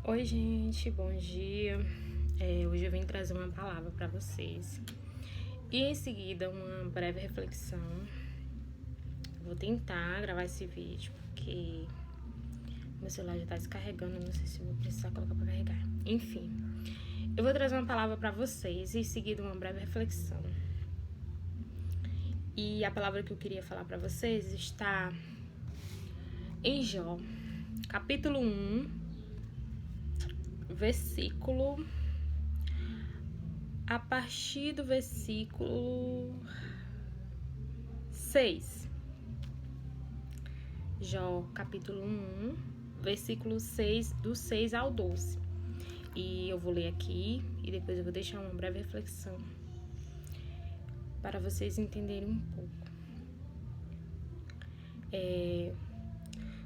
Oi, gente, bom dia. Hoje eu vim trazer uma palavra para vocês e em seguida uma breve reflexão. Vou tentar gravar esse vídeo porque meu celular já está descarregando, não sei se eu vou precisar colocar para carregar. Enfim, eu vou trazer uma palavra para vocês e em seguida uma breve reflexão. E a palavra que eu queria falar para vocês está em Jó, capítulo 1, versículo, a partir do versículo 6. Jó, capítulo 1, versículo 6, do 6 ao 12. E eu vou ler aqui e depois eu vou deixar uma breve reflexão para vocês entenderem um pouco.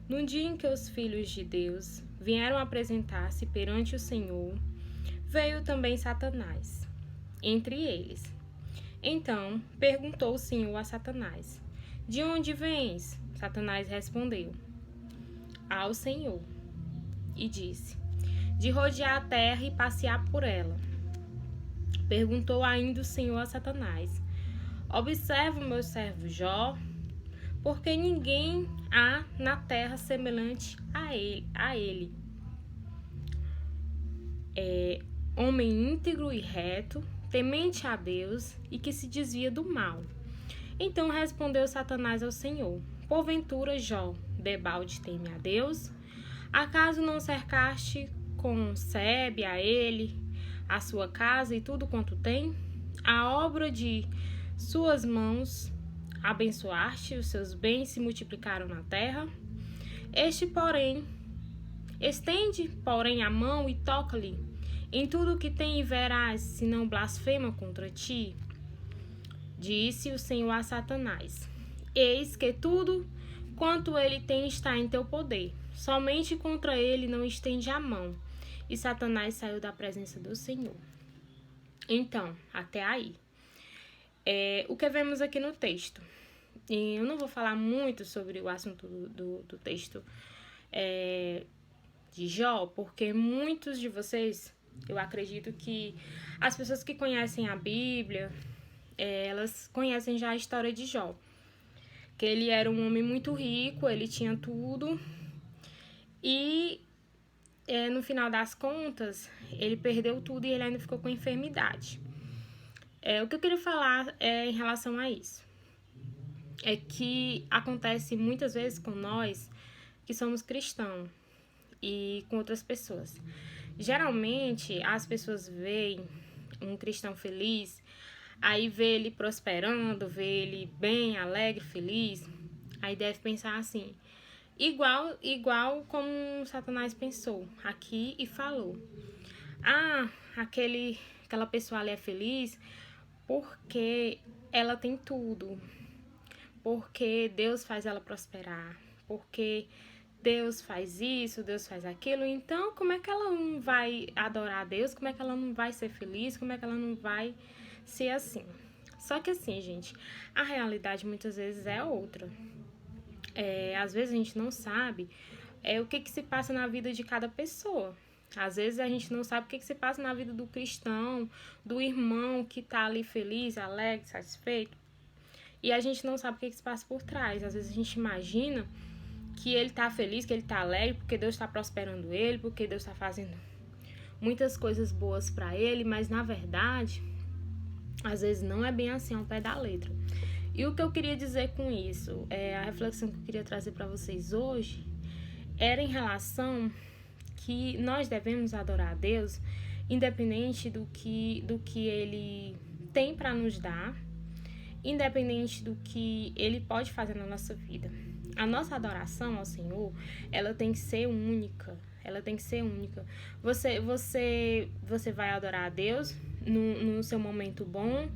No dia em que os filhos de Deus vieram apresentar-se perante o Senhor, veio também Satanás entre eles. Então perguntou o Senhor a Satanás: De onde vens? Satanás respondeu ao Senhor e disse: De rodear a terra e passear por ela. Perguntou ainda o Senhor a Satanás: Observa o meu servo Jó, porque ninguém há na terra semelhante a ele. Homem íntegro e reto, temente a Deus e que se desvia do mal. Então respondeu Satanás ao Senhor: Porventura, Jó, debalde teme a Deus? Acaso não cercaste com sebe a ele, a sua casa e tudo quanto tem? A obra de suas mãos abençoaste, os seus bens se multiplicaram na terra. Estende, porém, a mão e toca-lhe em tudo o que tem e verás, se não blasfema contra ti. Disse o Senhor a Satanás: Eis que tudo quanto ele tem está em teu poder, somente contra ele não estende a mão. E Satanás saiu da presença do Senhor. Então, até aí. O que vemos aqui no texto? E eu não vou falar muito sobre o assunto do texto de Jó, porque muitos de vocês, eu acredito que as pessoas que conhecem a Bíblia, elas conhecem já a história de Jó. Que ele era um homem muito rico, ele tinha tudo e no final das contas, ele perdeu tudo e ele ainda ficou com enfermidade. O que eu queria falar em relação a isso é que acontece muitas vezes com nós que somos cristãos e com outras pessoas. Geralmente, as pessoas veem um cristão feliz, aí vê ele prosperando, vê ele bem, alegre, feliz, aí deve pensar assim, igual como Satanás pensou aqui e falou: aquela pessoa ali é feliz porque ela tem tudo, porque Deus faz ela prosperar, porque Deus faz isso, Deus faz aquilo, então como é que ela não vai adorar a Deus, como é que ela não vai ser feliz, como é que ela não vai ser assim? Só que assim, gente, a realidade muitas vezes é outra. Às vezes a gente não sabe o que se passa na vida de cada pessoa. Às vezes a gente não sabe o que se passa na vida do cristão, do irmão que tá ali feliz, alegre, satisfeito. E a gente não sabe o que se passa por trás. Às vezes a gente imagina que ele tá feliz, que ele tá alegre, porque Deus tá prosperando ele, porque Deus tá fazendo muitas coisas boas para ele, mas na verdade, às vezes não é bem assim ao pé da letra. E o que eu queria dizer com isso, a reflexão que eu queria trazer para vocês hoje, era em relação que nós devemos adorar a Deus, independente do que ele tem para nos dar, independente do que ele pode fazer na nossa vida. A nossa adoração ao Senhor, ela tem que ser única. Ela tem que ser única. Você vai adorar a Deus no seu momento bom,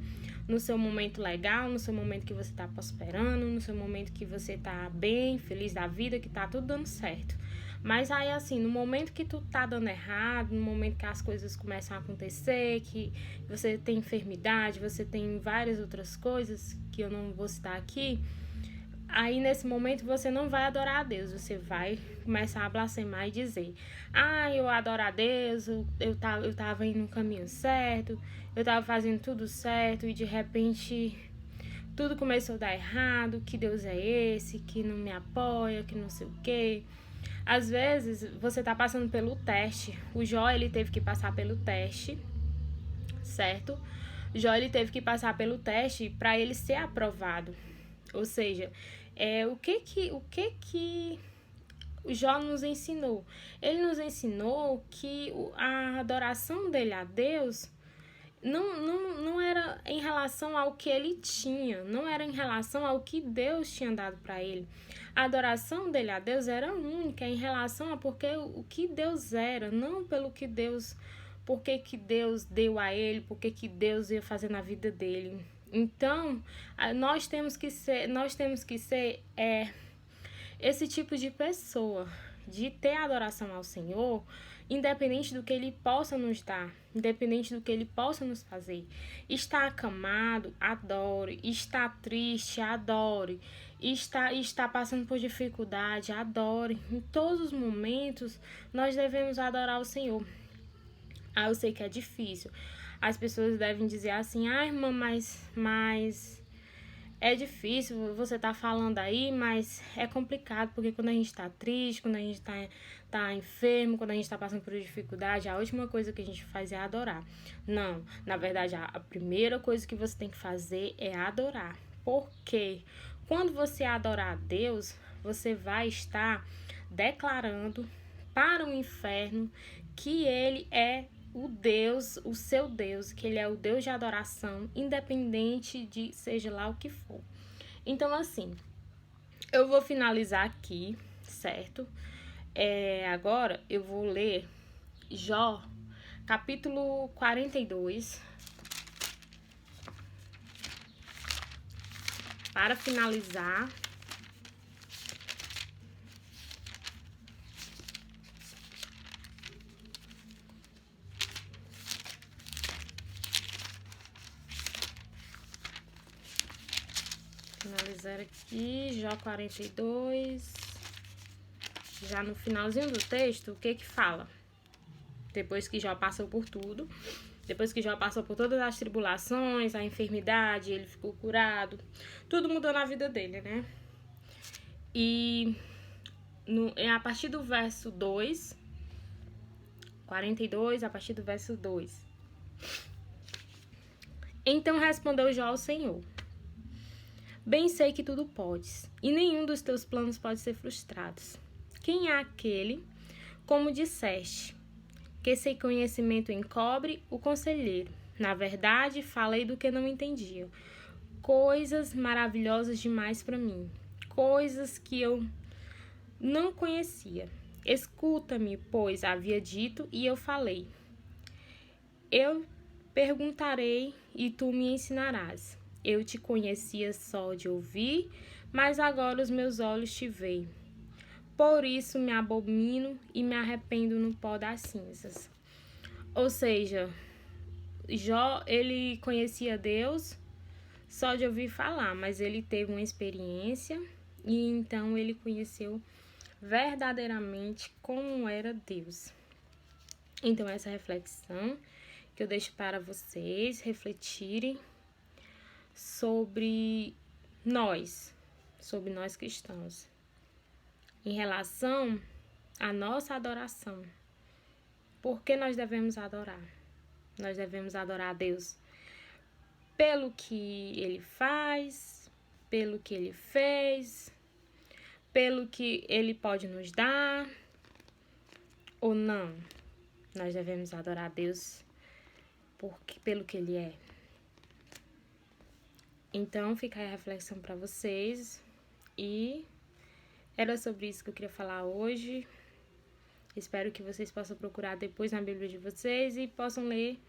no seu momento legal, no seu momento que você está prosperando, no seu momento que você está bem, feliz da vida, que tá tudo dando certo. Mas aí, assim, no momento que tu tá dando errado, no momento que as coisas começam a acontecer, que você tem enfermidade, você tem várias outras coisas que eu não vou citar aqui, Aí, nesse momento, você não vai adorar a Deus. Você vai começar a blasfemar e dizer: eu adoro a Deus, eu tava indo no caminho certo, eu tava fazendo tudo certo, e de repente tudo começou a dar errado, que Deus é esse, que não me apoia, que não sei o quê. Às vezes, você tá passando pelo teste. O Jó, ele teve que passar pelo teste, certo? O Jó, ele teve que passar pelo teste para ele ser aprovado. Ou seja, o que o Jó nos ensinou? Ele nos ensinou que a adoração dele a Deus não era em relação ao que ele tinha, não era em relação ao que Deus tinha dado para ele. A adoração dele a Deus era única em relação a porque o que Deus era, não pelo que Deus, porque que Deus deu a ele, porque que Deus ia fazer na vida dele. Então, nós temos que ser esse tipo de pessoa, de ter adoração ao Senhor, independente do que Ele possa nos dar, independente do que Ele possa nos fazer. Está acamado, adore. Está triste, adore. Está passando por dificuldade, adore. Em todos os momentos, nós devemos adorar o Senhor. Eu sei que é difícil. As pessoas devem dizer assim: irmã, mas é difícil, você tá falando aí, mas é complicado, porque quando a gente tá triste, quando a gente tá enfermo, quando a gente tá passando por dificuldade, a última coisa que a gente faz é adorar. Não, na verdade, a primeira coisa que você tem que fazer é adorar. Porque quando você adorar a Deus, você vai estar declarando para o inferno que Ele é o Deus, o seu Deus, que Ele é o Deus de adoração, independente de seja lá o que for. Então, assim, eu vou finalizar aqui, certo? Agora eu vou ler Jó, capítulo 42, para finalizar. Finalizar aqui, Jó 42. Já no finalzinho do texto, o que fala? Depois que Jó passou por tudo, depois que Jó passou por todas as tribulações, a enfermidade, ele ficou curado, tudo mudou na vida dele, né? E a partir do verso 2, 42, a partir do verso 2. Então respondeu Jó ao Senhor: bem sei que tudo podes, e nenhum dos teus planos pode ser frustrado. Quem é aquele, como disseste, que sem conhecimento encobre o conselheiro? Na verdade, falei do que não entendia. Coisas maravilhosas demais para mim, coisas que eu não conhecia. Escuta-me, pois havia dito, e eu falei. Eu perguntarei e tu me ensinarás. Eu te conhecia só de ouvir, mas agora os meus olhos te veem. Por isso me abomino e me arrependo no pó das cinzas. Ou seja, Jó, ele conhecia Deus só de ouvir falar, mas ele teve uma experiência e então ele conheceu verdadeiramente como era Deus. Então essa reflexão que eu deixo para vocês refletirem sobre nós cristãos, em relação à nossa adoração. Por que nós devemos adorar? Nós devemos adorar a Deus pelo que Ele faz, pelo que Ele fez, pelo que Ele pode nos dar, ou não? Nós devemos adorar a Deus pelo que Ele é. Então, fica aí a reflexão para vocês. E era sobre isso que eu queria falar hoje. Espero que vocês possam procurar depois na Bíblia de vocês e possam ler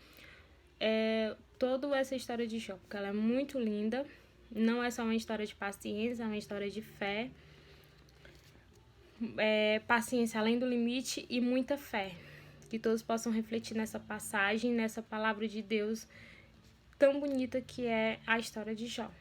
toda essa história de Jó, porque ela é muito linda. Não é só uma história de paciência, é uma história de fé. Paciência além do limite e muita fé. Que todos possam refletir nessa passagem, nessa palavra de Deus tão bonita que é a história de Jó.